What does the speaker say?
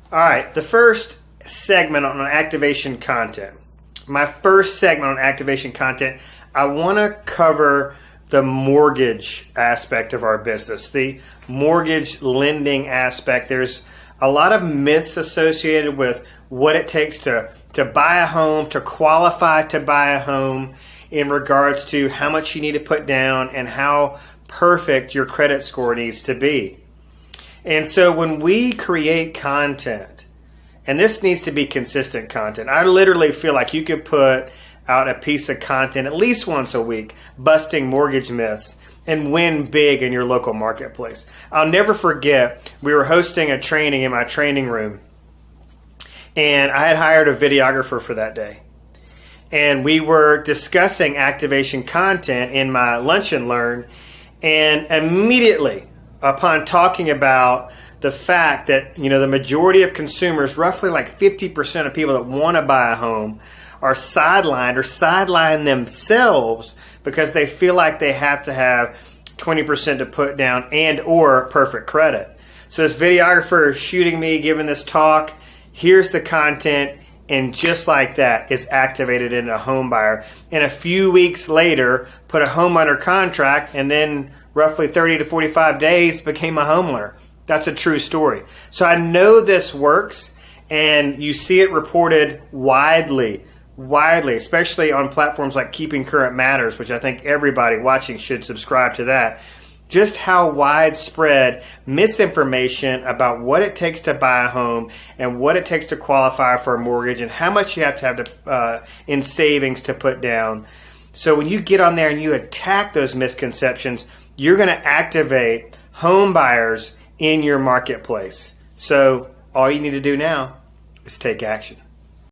All right, the first segment on activation content. My first segment on activation content, I want to cover the mortgage aspect of our business, the mortgage lending aspect. There's a lot of myths associated with what it takes to buy a home, to qualify to buy a home, in regards to how much you need to put down and how perfect your credit score needs to be. And so when we create content, and this needs to be consistent content, I literally feel like you could put out a piece of content at least once a week, busting mortgage myths, and win big in your local marketplace. I'll never forget, we were hosting a training in my training room, and I had hired a videographer for that day. And we were discussing activation content in my lunch and learn, and immediately upon talking about the fact that, the majority of consumers, roughly like 50% of people that want to buy a home, are sidelined or sideline themselves because they feel like they have to have 20% to put down and or perfect credit. So this videographer is shooting me, giving this talk. Here's the content, and just like that, it's activated into a home buyer. And a few weeks later, put a home under contract, and then roughly 30 to 45 days became a homeowner. That's a true story. So I know this works, and you see it reported widely, especially on platforms like Keeping Current Matters, which I think everybody watching should subscribe to that. Just how widespread misinformation about what it takes to buy a home and what it takes to qualify for a mortgage and how much you have to in savings to put down. So when you get on there and you attack those misconceptions, you're going to activate home buyers in your marketplace. So all you need to do now is take action.